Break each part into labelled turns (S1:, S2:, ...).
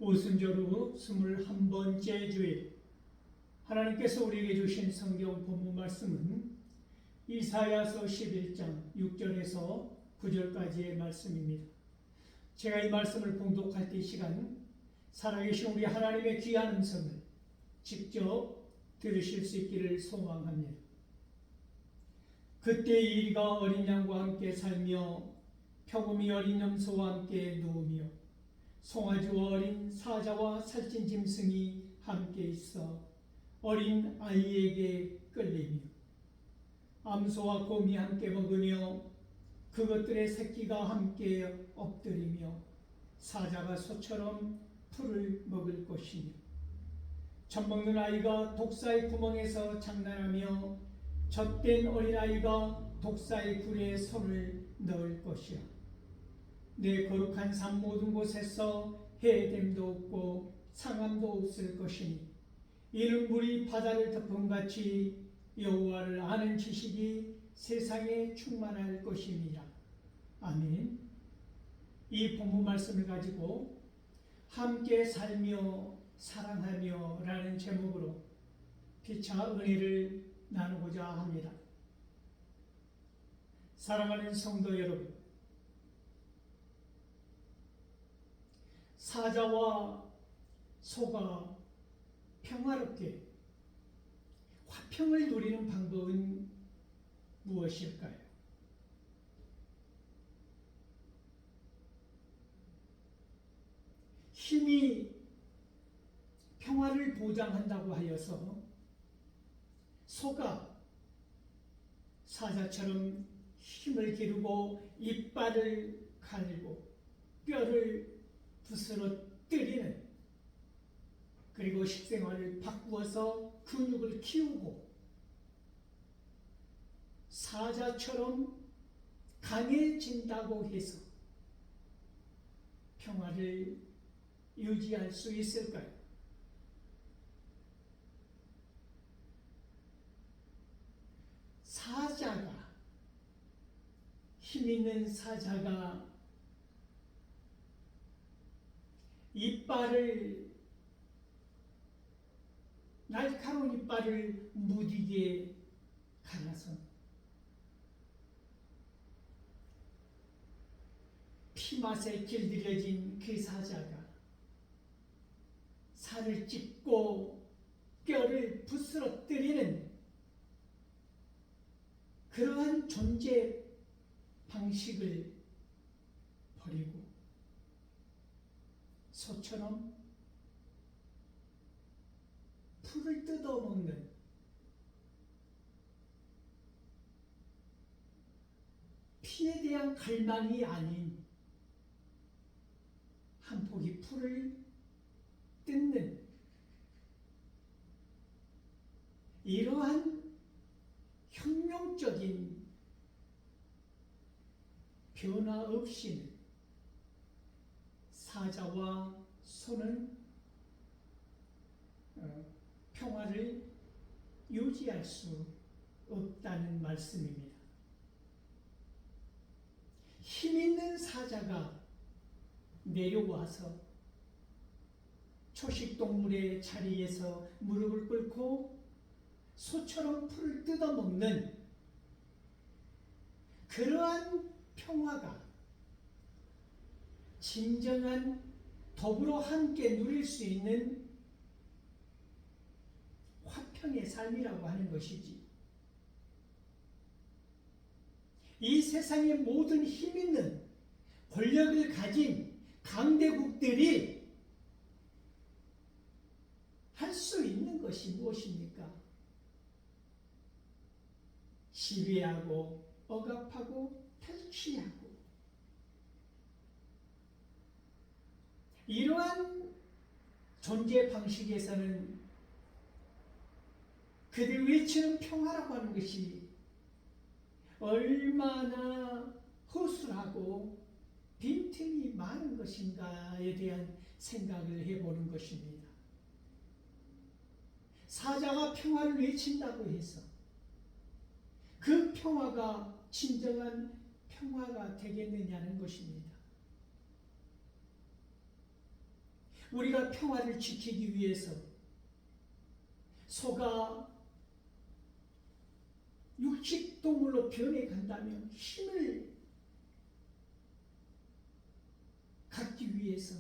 S1: 오순절후 21번째 주일, 하나님께서 우리에게 주신 성경 본문 말씀은 이사야서 11장 6절에서 9절까지의 말씀입니다. 제가 이 말씀을 봉독할 때 이 시간 살아계신 우리 하나님의 귀한 음성을 직접 들으실 수 있기를 소망합니다. 그때 이리가 어린 양과 함께 살며 표범이 어린 염소와 함께 누우며 송아지와 어린 사자와 살찐 짐승이 함께 있어 어린 아이에게 끌리며 암소와 곰이 함께 먹으며 그것들의 새끼가 함께 엎드리며 사자가 소처럼 풀을 먹을 것이며 젖먹는 아이가 독사의 구멍에서 장난하며 젖된 어린아이가 독사의 굴에 손을 넣을 것이야. 내 거룩한 산 모든 곳에서 해됨도 없고 상함도 없을 것이니 이는 물이 바다를 덮음같이 여호와를 아는 지식이 세상에 충만할 것임이라. 아멘. 이 본문 말씀을 가지고 함께 살며 사랑하며 라는 제목으로 피차 은혜를 나누고자 합니다. 사랑하는 성도 여러분, 사자와 소가 평화롭게 화평을 누리는 방법은 무엇일까요? 힘이 평화를 보장한다고 하여서 소가 사자처럼 힘을 기르고 이빨을 갈고 뼈를 부스러뜨리는, 그리고 식생활을 바꾸어서 근육을 키우고 사자처럼 강해진다고 해서 평화를 유지할 수 있을까요? 사자가, 힘있는 사자가 날카로운 이빨을 무디게 갈아서 피맛에 길들여진 그 사자가 살을 찢고 뼈를 부스러뜨리는 그러한 존재 방식을 버리고 소처럼 풀을 뜯어먹는, 피에 대한 갈망이 아닌 한 포기 풀을 뜯는 이러한 혁명적인 변화 없이는 사자와 소는 평화를 유지할 수 없다는 말씀입니다. 힘있는 사자가 내려와서 초식동물의 자리에서 무릎을 꿇고 소처럼 풀을 뜯어먹는 그러한 평화가 진정한 더불어 함께 누릴 수 있는 화평의 삶이라고 하는 것이지. 이 세상의 모든 힘있는 권력을 가진 강대국들이 할 수 있는 것이 무엇입니까? 시비하고 억압하고 탈취하고, 이러한 존재 방식에서는 그들 외치는 평화라고 하는 것이 얼마나 허술하고 빈틈이 많은 것인가에 대한 생각을 해보는 것입니다. 사자가 평화를 외친다고 해서 그 평화가 진정한 평화가 되겠느냐는 것입니다. 우리가 평화를 지키기 위해서 소가 육식동물로 변해간다면 힘을 갖기 위해서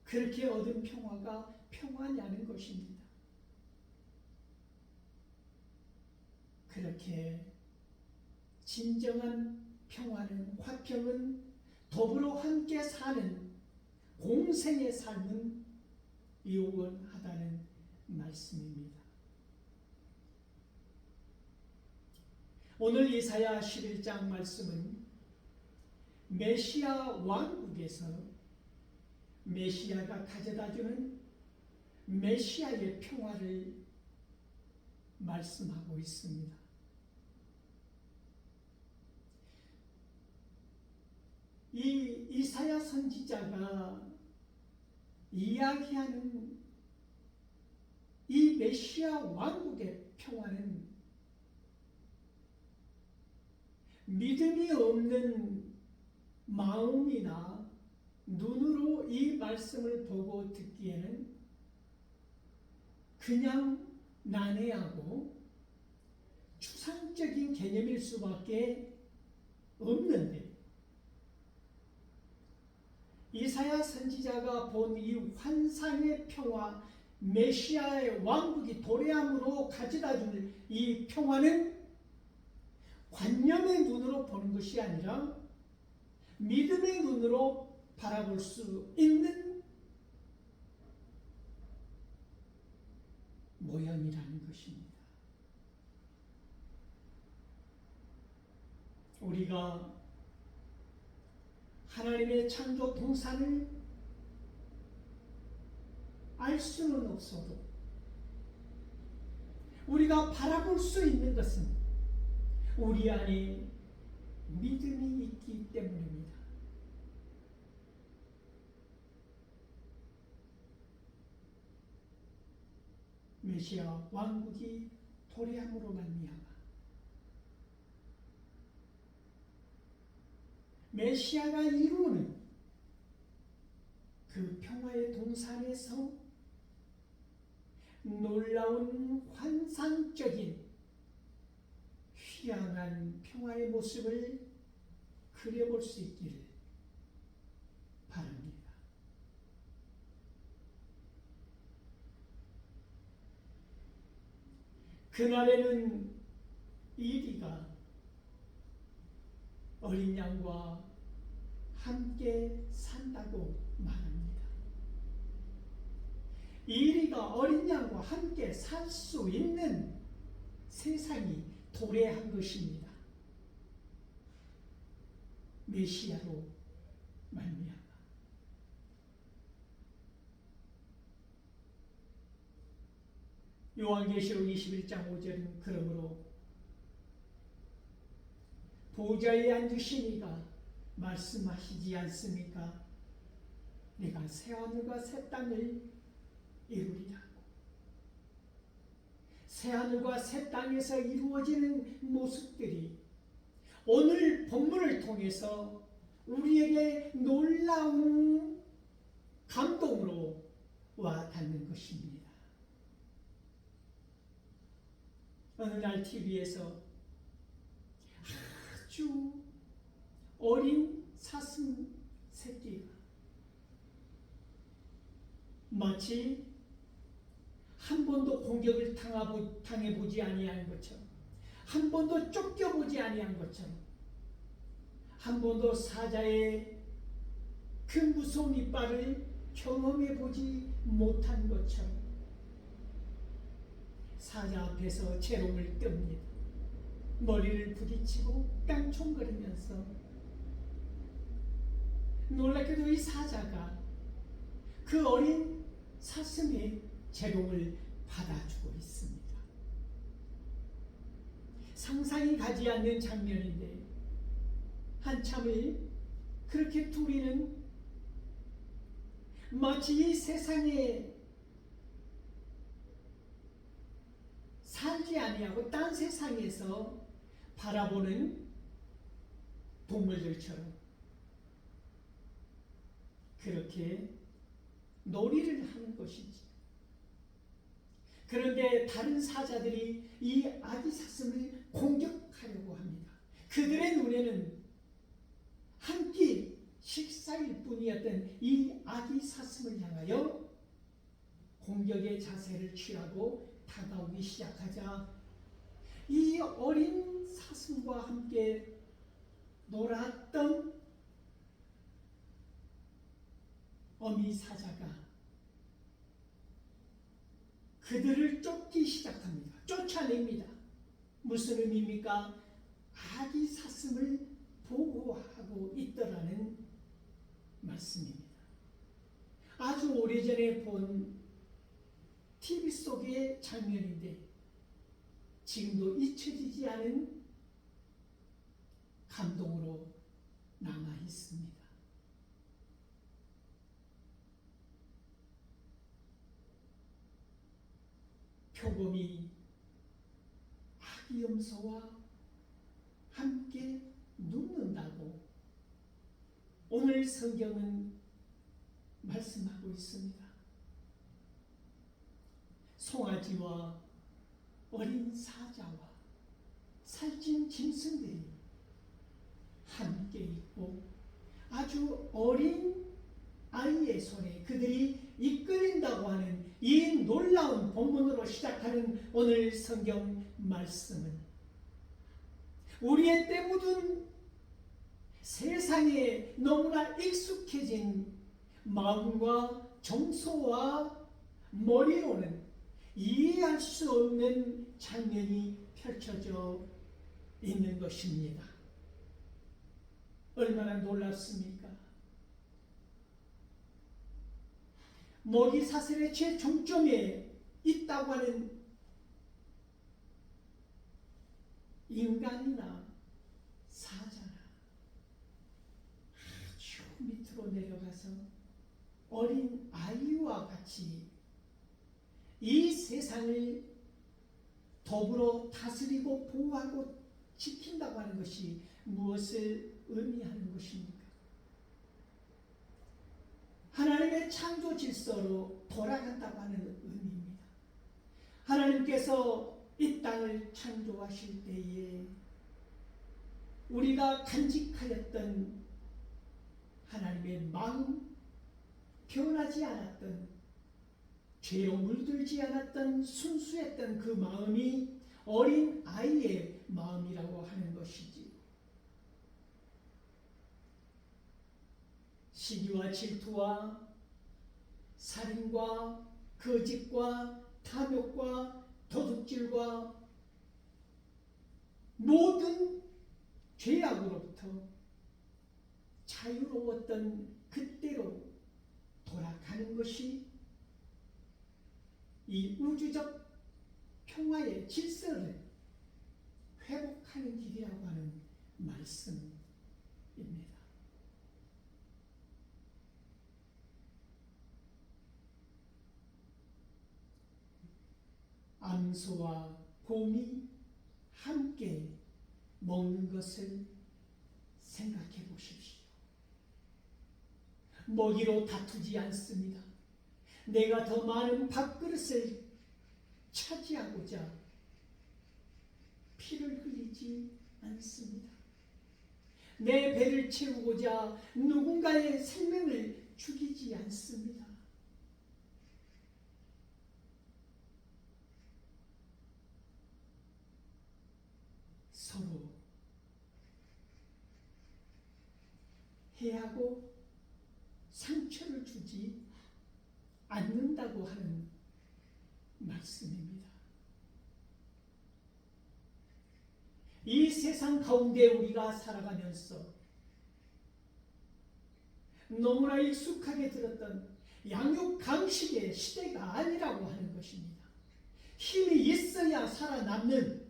S1: 그렇게 얻은 평화가 평화냐는 것입니다. 그렇게 진정한 평화는, 화평은 더불어 함께 사는 공생의 삶은 요원하다는 말씀입니다. 오늘 이사야 11장 말씀은 메시아 왕국에서 메시아가 가져다주는 메시아의 평화를 말씀하고 있습니다. 이 이사야 선지자가 이야기하는 이 메시아 왕국의 평화는 믿음이 없는 마음이나 눈으로 이 말씀을 보고 듣기에는 그냥 난해하고 추상적인 개념일 수밖에 없는데, 이사야 선지자가 본 이 환상의 평화, 메시아의 왕국이 도래함으로 가져다 줄 이 평화는 관념의 눈으로 보는 것이 아니라 믿음의 눈으로 바라볼 수 있는 모양이라는 것입니다. 우리가 하나님의 창조 동산을 알 수는 없어도 우리가 바라볼 수 있는 것은 우리 안에 믿음이 있기 때문입니다. 메시아 왕국이 도래함으로 말미암아 메시아가 이루는 그 평화의 동산에서 놀라운 환상적인 희한한 평화의 모습을 그려볼 수 있기를 바랍니다. 그날에는 이리가 어린 양과 함께 산다고 말합니다. 이리가 어린 양과 함께 살 수 있는 세상이 도래한 것입니다. 메시아로 말미암아. 요한계시록 21장 5절은 그러므로 보좌에 앉으신 이가 말씀하시지 않습니까? 내가 새하늘과 새 땅을 이루리라고. 새하늘과 새 땅에서 이루어지는 모습들이 오늘 본문을 통해서 우리에게 놀라운 감동으로 와 닿는 것입니다. 어느 날 TV에서 아주 어린 사슴 새끼가 마치 한 번도 공격을 당해보지 아니한 것처럼, 한 번도 쫓겨보지 아니한 것처럼, 한 번도 사자의 그 무서운 이빨을 경험해보지 못한 것처럼 사자 앞에서 재롱을 뜹니다. 머리를 부딪히고 깡총거리면서 놀랍게도 이 사자가 그 어린 사슴의 재롱을 받아주고 있습니다. 상상이 가지 않는 장면인데 한참을 그렇게 둘이는 마치 이 세상에 살지 아니하고 딴 세상에서 바라보는 동물들처럼 그렇게 놀이를 하는 것이지. 그런데 다른 사자들이 이 아기 사슴을 공격하려고 합니다. 그들의 눈에는 한 끼 식사일 뿐이었던 이 아기 사슴을 향하여 공격의 자세를 취하고 다가오기 시작하자 이 어린 사슴과 함께 놀았던 어미 사자가 그들을 쫓기 시작합니다. 쫓아냅니다. 무슨 의미입니까? 아기 사슴을 보호하고 있더라는 말씀입니다. 아주 오래전에 본 TV 속의 장면인데 지금도 잊혀지지 않은 감동으로 남아 있습니다. 표범이 아기 염소와 함께 눕는다고 오늘 성경은 말씀하고 있습니다. 송아지와 어린 사자와 살찐 짐승들이 함께 있고 아주 어린 아이의 손에 그들이 이끌린다고 하는 이 놀라운 본문으로 시작하는 오늘 성경 말씀은 우리의 때 묻은 세상에 너무나 익숙해진 마음과 정서와 머리로는 이해할 수 없는 장면이 펼쳐져 있는 것입니다. 얼마나 놀랍습니까? 먹이사슬의 최종점에 있다고 하는 인간이나 사자나 아주 밑으로 내려가서 어린 아이와 같이 이 세상을 더불어 다스리고 보호하고 지킨다고 하는 것이 무엇을 의미하는 것입니까? 하나님의 창조 질서로 돌아간다고 하는 의미입니다. 하나님께서 이 땅을 창조하실 때에 우리가 간직하였던 하나님의 마음, 변하지 않았던 죄로 물들지 않았던 순수했던 그 마음이 어린 아이의 마음이라고 하는 것이지. 시기와 질투와 살인과 거짓과 탐욕과 도둑질과 모든 죄악으로부터 자유로웠던 그때로 돌아가는 것이 이 우주적 평화의 질서를 회복하는 길이라고 하는 말씀입니다. 암소와 곰이 함께 먹는 것을 생각해 보십시오. 먹이로 다투지 않습니다. 내가 더 많은 밥그릇을 차지하고자 피를 흘리지 않습니다. 내 배를 채우고자 누군가의 생명을 죽이지 않습니다. 서로 해하고 상처를 주지 않는다고 하는 말씀입니다. 이 세상 가운데 우리가 살아가면서 너무나 익숙하게 들었던 양육 강식의 시대가 아니라고 하는 것입니다. 힘이 있어야 살아남는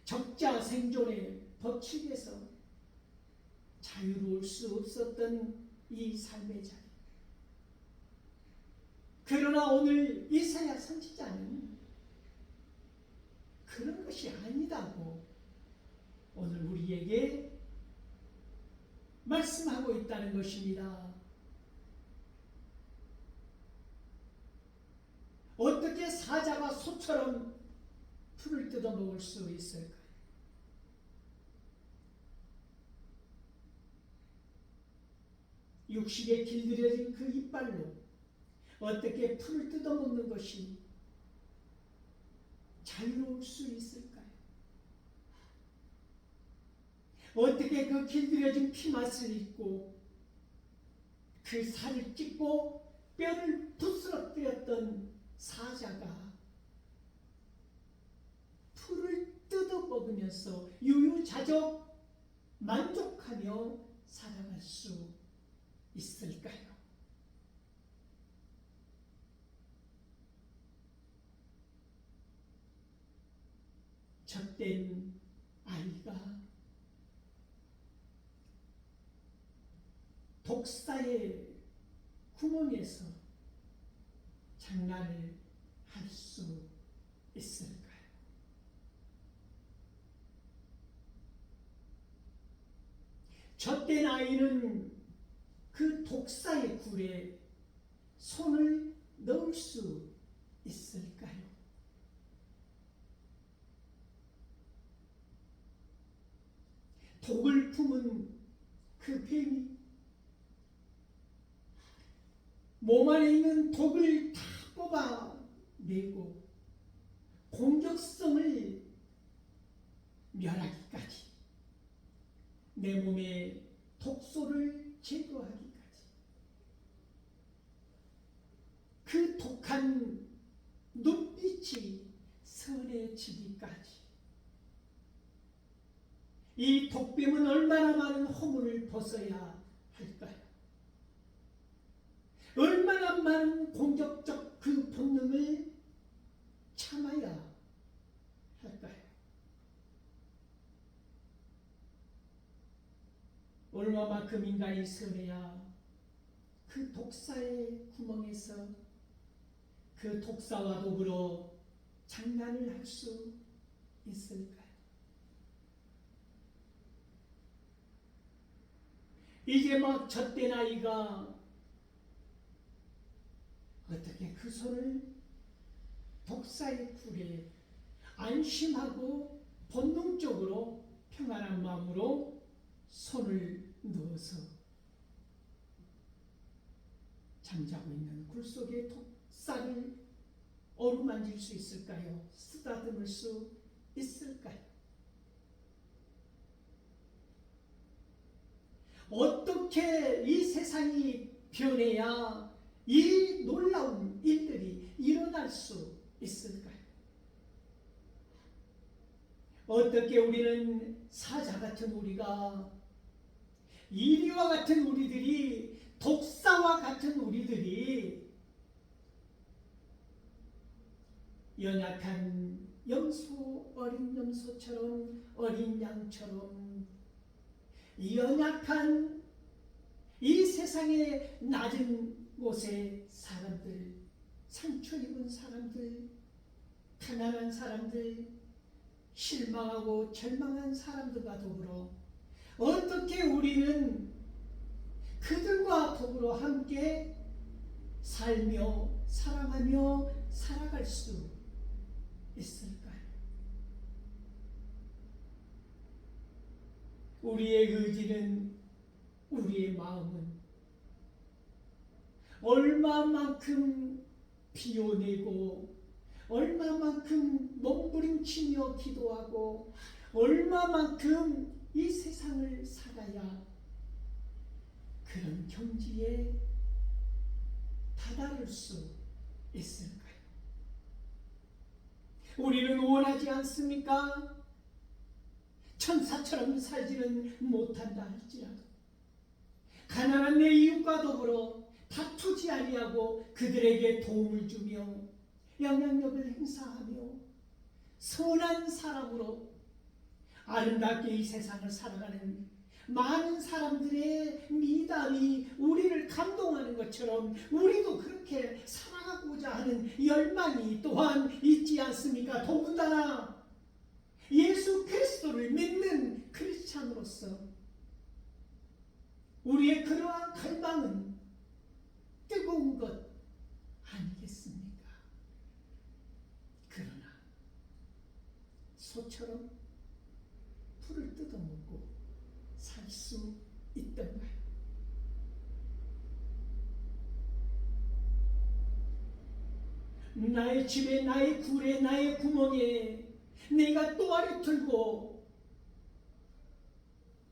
S1: 적자 생존의 법칙에서 자유로울 수 없었던 이 삶의 자리. 그러나 오늘 이사야 선지자는 그런 것이 아니다고 오늘 우리에게 말씀하고 있다는 것입니다. 어떻게 사자가 소처럼 풀을 뜯어먹을 수 있을까요? 육식에 길들여진 그 이빨로 어떻게 풀을 뜯어먹는 것이 자유로울 수 있을까요? 어떻게 그 길들여진 피맛을 잊고 그 살을 찢고 뼈를 부스러뜨렸던 사자가 풀을 뜯어먹으면서 유유자적 만족하며 살아갈 수 있을까요? 젖된 아이가 독사의 구멍에서 장난을 할 수 있을까요? 젖된 아이는 그 독사의 굴에 손을 넣을 수 있을까요? 독을 품은 그 뱀이 몸 안에 있는 독을 다 뽑아내고 공격성을 멸하기까지, 내 몸에 독소를 제거하기까지, 그 독한 눈빛이 선해지기까지, 이 독뱀은 얼마나 많은 허물을 벗어야 할까요? 얼마나 많은 공격적 그 본능을 참아야 할까요? 얼마만큼 인간이 선해야 그 독사의 구멍에서 그 독사와 더불어 장난을 할 수 있을까요? 이제 막 젖된 아이가 어떻게 그 손을 독사의 굴에 안심하고 본능적으로 평안한 마음으로 손을 넣어서 잠자고 있는 굴 속의 독사를 어루만질 수 있을까요? 쓰다듬을 수 있을까요? 어떻게 이 세상이 변해야 이 놀라운 일들이 일어날 수 있을까요? 어떻게 우리는 사자 같은 우리가, 이리와 같은 우리들이, 독사와 같은 우리들이 연약한 염소, 어린 염소처럼, 어린 양처럼 연약한 이 세상의 낮은 곳의 사람들, 상처 입은 사람들, 가난한 사람들, 실망하고 절망한 사람들과 더불어 어떻게 우리는 그들과 더불어 함께 살며 사랑하며 살아갈 수 있을까요? 우리의 의지는, 우리의 마음은 얼마만큼 비워내고 얼마만큼 몸부림치며 기도하고 얼마만큼 이 세상을 살아야 그런 경지에 다다를 수 있을까요? 우리는 원하지 않습니까? 천사처럼 살지는 못한다 할지라도 가난한 내 이웃과 더불어 다투지 아니하고 그들에게 도움을 주며 영향력을 행사하며 선한 사람으로 아름답게 이 세상을 살아가는 많은 사람들의 미담이 우리를 감동하는 것처럼 우리도 그렇게 살아가고자 하는 열망이 또한 있지 않습니까? 더군다나 예수 그리스도를 믿는 크리스찬으로서 우리의 그러한 갈망은 뜨거운 것 아니겠습니까? 소처럼 풀을 뜯어먹고 살 수 있던가요? 나의 집에, 나의 굴에, 나의 구멍에 내가 또아리 틀고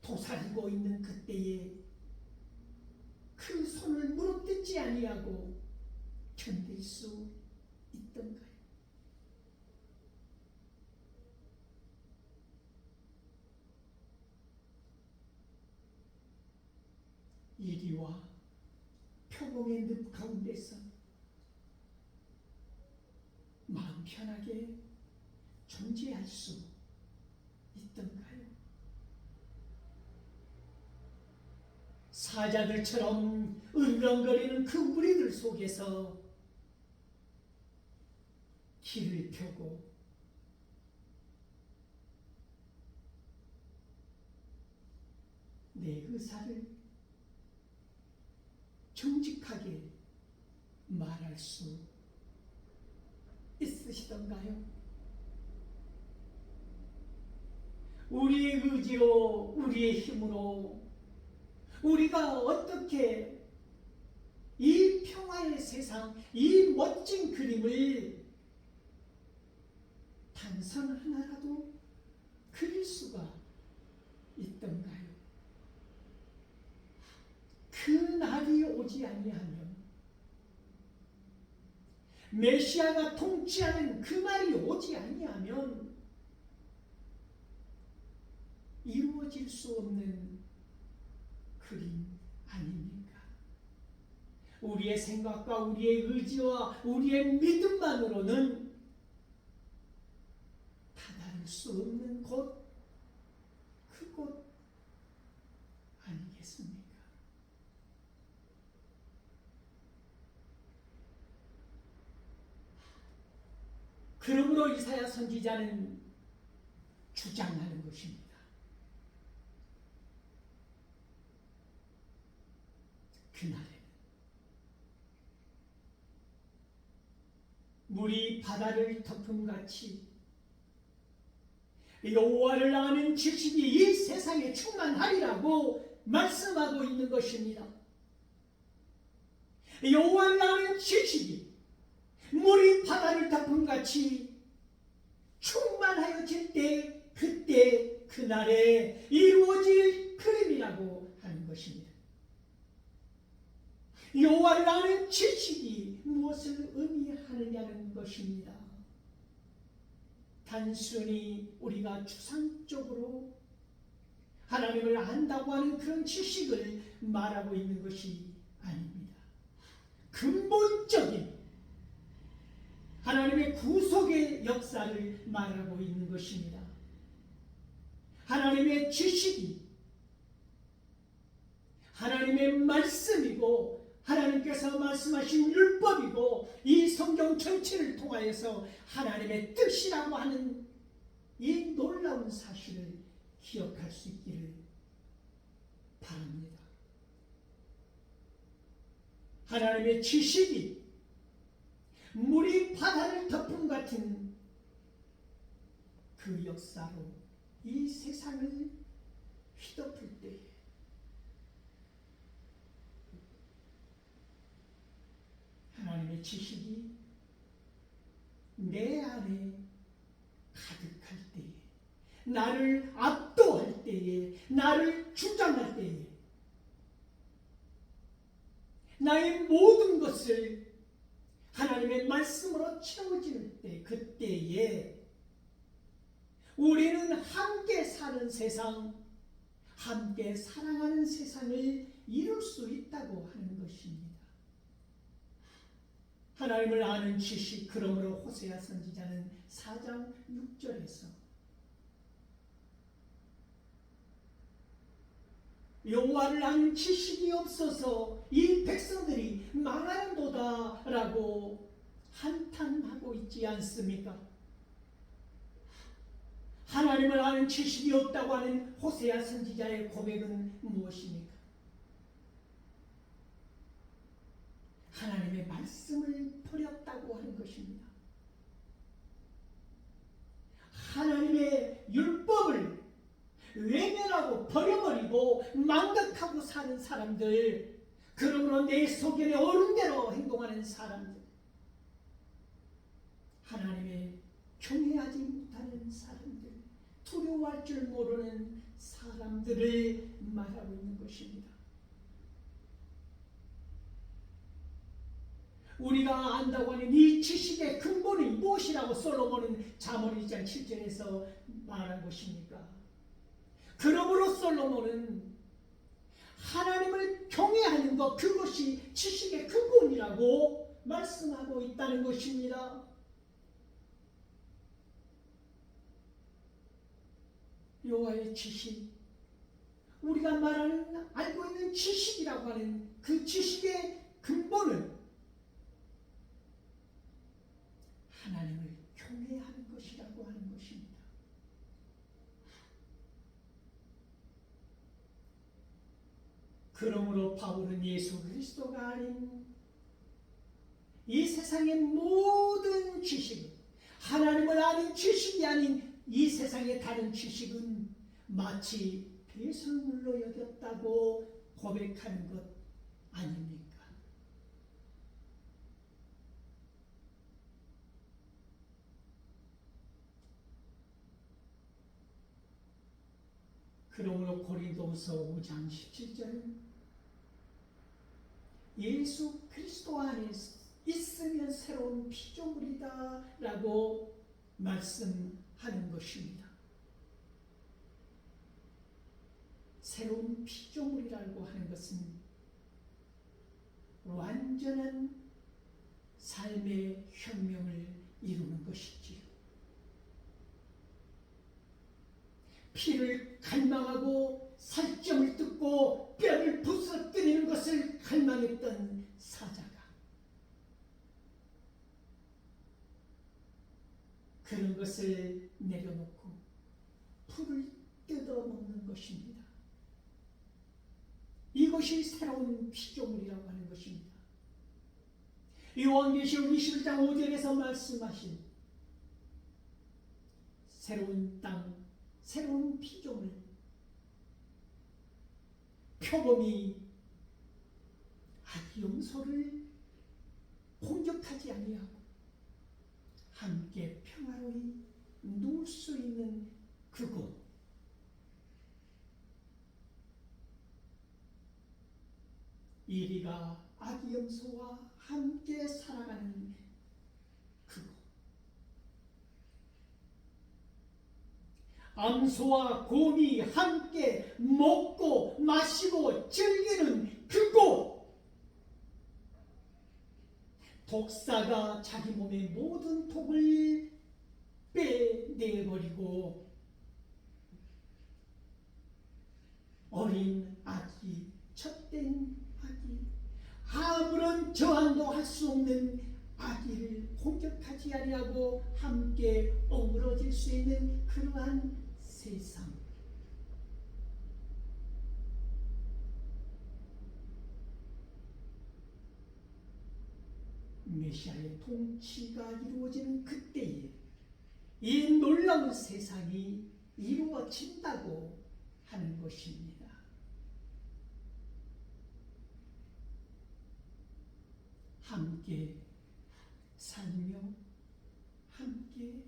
S1: 도사리고 있는 그때에 그 손을 물어뜯지 아니하고 견딜 수 있던가요? 이리와 표범의 늪 가운데서 마음 편하게 존재할 수 있던가요? 사자들처럼 으르렁거리는 그 무리들 속에서 길을 펴고 내 의사를 정직하게 말할 수 있으시던가요? 우리의 의지로, 우리의 힘으로 우리가 어떻게 이 평화의 세상, 이 멋진 그림을 단선 하나라도 그릴 수가 있던가요? 그 날이 오지 아니하면, 메시아가 통치하는 그 날이 오지 아니하면 이루어질 수 없는 그림 아닙니까? 우리의 생각과 우리의 의지와 우리의 믿음만으로는 다다를 수 없는 곳, 그곳 아니겠습니까? 그러므로 이사야 선지자는 주장하는 것입니다. 그날에는 물이 바다를 덮음같이 여호와를 아는 지식이 이 세상에 충만하리라고 말씀하고 있는 것입니다. 여호와를 아는 지식이 물이 바다를 덮음같이 충만하여질 때, 그때 그날에 이루어질 그림이라고 하는 것입니다. 여호와를 아는 지식이 무엇을 의미하느냐는 것입니다. 단순히 우리가 추상적으로 하나님을 안다고 하는 그런 지식을 말하고 있는 것이 아닙니다. 근본적인 하나님의 구속의 역사를 말하고 있는 것입니다. 하나님의 지식이 하나님의 말씀이고, 하나님께서 말씀하신 율법이고, 이 성경 전체를 통하여서 하나님의 뜻이라고 하는 이 놀라운 사실을 기억할 수 있기를 바랍니다. 하나님의 지식이 물이 바다를 덮음 같은 그 역사로 이 세상을 휘덮을 때에 하나님의 지식이 내 안에 가득할 때에, 나를 압도할 때에, 나를 주장할 때에, 나의 모든 것을 하나님의 말씀으로 채워질 때, 그때에 우리는 함께 사는 세상, 함께 사랑하는 세상을 이룰 수 있다고 하는 것입니다. 하나님을 아는 지식, 그러므로 호세아 선지자는 4장 6절에서 여호와를 아는 지식이 없어서 이 백성들이 망하는도다 라고 한탄하고 있지 않습니까? 하나님을 아는 지식이 없다고 하는 호세아 선지자의 고백은 무엇입니까? 하나님의 말씀을 버렸다고 하는 것입니다. 하나님의 하나님의 율법을 외면하고 버려버리고 망각하고 사는 사람들, 그러므로 내 소견에 옳은 대로 행동하는 사람들, 하나님의 경외하지 못하는 사람들, 두려워할 줄 모르는 사람들을 말하고 있는 것입니다. 우리가 안다고 하는 이 지식의 근본이 무엇이라고 솔로몬은 잠언 1장 7절에서 말한 것입니까? 그러므로 솔로몬은 하나님을 경외하는 것, 그것이 지식의 근본이라고 말씀하고 있다는 것입니다. 여호와의 지식, 우리가 말하는 알고 있는 지식이라고 하는 그 지식의 근본은 하나님을 경외하는 것이라고 하는 것입니다. 그러므로 바울은 예수 그리스도가 아닌 이 세상의 모든 지식은, 하나님을 아는 지식이 아닌 이 세상의 다른 지식은 마치 배설물로 여겼다고 고백하는 것 아닙니까? 그러므로 고린도후서 5장 17절은 예수 그리스도 안에 있으면 새로운 피조물이다 라고 말씀하는 것입니다. 새로운 피조물이라고 하는 것은 완전한 삶의 혁명을 이루는 것이지요. 피를 갈망하고 살점을 뜯고 뼈를 부서뜨리는 것을 갈망했던 사자가 그런 것을 내려놓고 풀을 뜯어먹는 것입니다. 이것이 새로운 피조물이라고 하는 것입니다. 요한계시록 21장 5절에서 말씀하신 새로운 땅, 새로운 피조물, 표범이 악영소를 공격하지 아니하고 함께 평화로이 누울 수 있는 그곳, 이리가 악영소와 함께 살아가는 그곳, 암소와 곰이 함께 먹고 마시고 즐기는 그곳, 독사가 자기 몸의 모든 독을 빼내버리고 어린 아기, 젖된 아기, 아무런 저항도 할 수 없는 아기를 공격하지 아니하고 함께 어우러질 수 있는 그러한 세상, 메시아의 통치가 이루어지는 그때에 이 놀라운 세상이 이루어진다고 하는 것입니다. 함께 살며 함께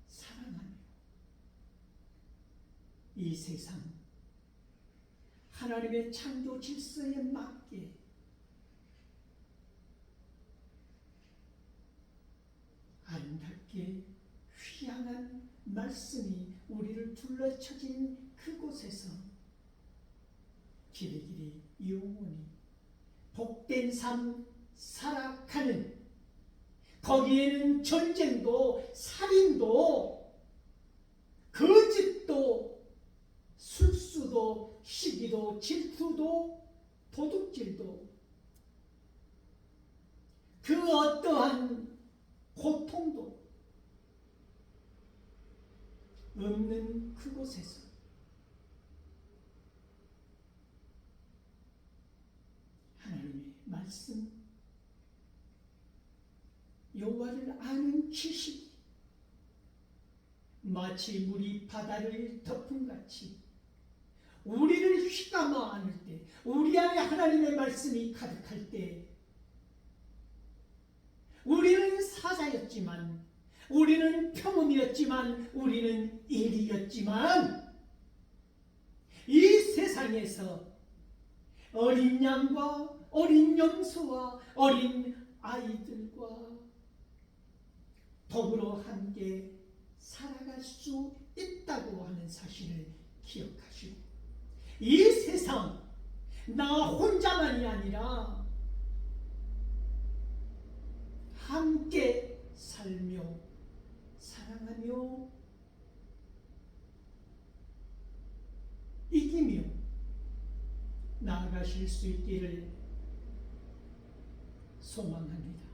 S1: 사랑하며 이 세상 하나님의 창조 질서에 맞게 아름답게 휘황한 말씀이 우리를 둘러쳐진 그곳에서 길이길이 영원히 복된 삶 살아가는, 거기에는 전쟁도 살인도 거짓도 술수도 시기도 질투도 도둑질도 그 어떠한 고통도 없는 그곳에서 하나님의 말씀, 여호와를 아는 지식이 마치 물이 바다를 덮음같이 우리를 휘감아 안을 때, 우리 안에 하나님의 말씀이 가득할 때, 우리는 사자였지만, 우리는 표범이었지만, 우리는 일이었지만, 이 세상에서 어린 양과 어린 염소와 어린 아이들과 더불어 함께 살아갈 수 있다고 하는 사실을 기억하시고, 이 세상 나 혼자만이 아니라 함께 살며 사랑하며 이기며 나아가실 수 있기를 소망합니다.